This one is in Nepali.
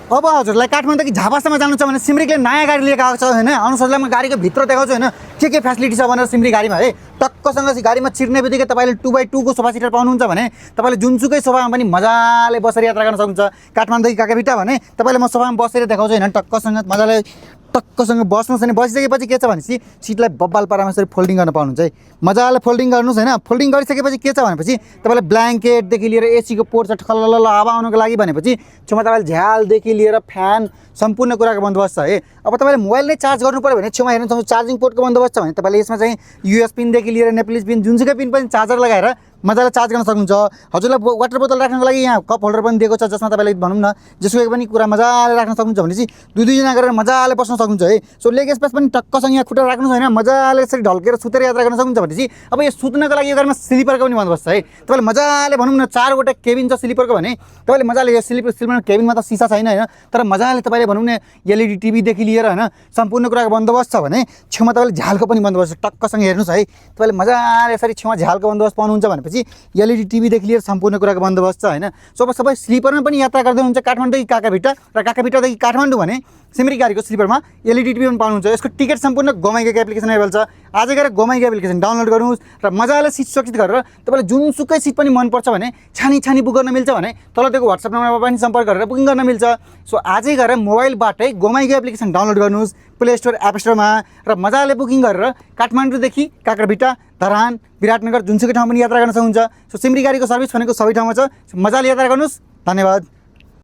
अब हजुरलाई काठमाडौँदेखि झापासम्म जानु छ भने सिमरिकले नयाँ गाडी लिएको आएको छ होइन। अनुसारलाई म गाडीको भित्र देखाउँछु होइन के फेसिलिटी छ भनेर सिमरिक गाडीमा है। टक्कसँग गाडीमा छिर्ने बित्तिकै तपाईँले 2x2 को सोफा सिटर पाउनुहुन्छ भने तपाईँले जुनसुकै सोफामा पनि मजाले बसेर यात्रा गर्न सक्नुहुन्छ। काठमाडौँदेखि काकाभिटा भने तपाईँले म सोफामा बसेर देखाउँछु होइन। टक्कसँग मजाले टक्कसँग बस्नुहोस् भने बसिसकेपछि के छ भनेपछि सिटलाई बब्बाल पारामा यसरी फोल्डिङ गर्न पाउनुहुन्छ है। मजाले फोल्डिङ गर्नुहोस् होइन। फोल्डिङ गरिसकेपछि के छ भनेपछि तपाईँले ब्ल्याङ्केटदेखि लिएर एसीको पोर्ट छ ठल्ल हावा आउनको लागि भनेपछि छेउमा तपाईँले झ्यालदेखि लिएर फ्यान सम्पूर्ण कुराको बन्दोबस्त छ है। अब तपाईँले मोबाइल नै चार्ज गर्नु पऱ्यो भने छेउमा हेर्नु चार्जिङ पोर्टको बन्दोबस्त छ भने तपाईँले यसमा चाहिँ युएस पिनदेखि लिएर नेप्लिज पिन जुनसुकै पिन पनि चार्जर लगाएर मजाले चार्ज गर्न सक्नुहुन्छ। हजुरलाई वाटर बोतल राख्नको लागि यहाँ कप होल्डर पनि दिएको छ जसमा तपाईँले भनौँ न जेसुकै पनि कुरा मजाले राख्न सक्नुहुन्छ भनेपछि दुई-दुईजना गरेर मजाले बस्न सक्नुहुन्छ है। सो लेग स्पेस पनि टक्कसँग यहाँ खुट्टा राख्नुहोस् होइन। मजाले यसरी ढल्केर सुतेर यात्रा गर्न सक्नुहुन्छ भनेपछि अब यो सुत्नको लागि यो गाडीमा स्लिपरको पनि बन्दोबस्त छ है। तपाईँले मजाले भनौँ न 4वटा केबिन छ स्लिपरको भने तपाईँले मजाले यो स्लिपर केबिनमा त सिसा छैन होइन तर मजाले तपाईँले भनौँ न एलइडी टिभीदेखि लिएर होइन सम्पूर्ण कुराको बन्दोबस्त छ भने छेउमा तपाईँले झ्यालको पनि बन्दोबस्त छ। टक्कसँग हेर्नुहोस् है। तपाईँले मजाले यसरी छेउमा झ्यालको बन्दोबस्त पाउनुहुन्छ भनेपछि एलइडी टिभीदेखि लिएर सम्पूर्ण कुराको बन्दोबस्त छ होइन। सो अब सबै स्लिपरमा पनि यात्रा गर्दै हुनुहुन्छ काठमाडौँदेखि काकाभिटा र काकाभिटादेखि काठमाडौँ भने सिमरिक गाडीको स्लिपरमा एलइडी टिभी पनि पाउनुहुन्छ। यसको टिकट सम्पूर्ण गोमाइको एप्लिकेसन एभाइलेबल छ। आजै गएर गोमाइको एप्लिकेसन डाउनलोड गर्नुहोस् र मजाले सिट सुरक्षित गरेर तपाईँलाई जुनसुकै सिट पनि मनपर्छ भने छानी बुक गर्न मिल्छ भने तल दिएको WhatsApp नम्बरमा पनि सम्पर्क गरेर बुकिङ गर्न मिल्छ। सो आजै गएर मोबाइलबाटै गोमाइको एप्लिकेसन डाउनलोड गर्नुहोस् प्ले स्टोर एप स्टोरमा र मजाले बुकिङ गरेर काठमाडौँदेखि काकाभिटा धरान विराटनगर जुनसुकै ठाउँ पनि यात्रा गर्न सक्नुहुन्छ। सो सिमरिक गाडीको सर्भिस भनेको सबै ठाउँमा छ। मजाले यात्रा गर्नुहोस्। धन्यवाद।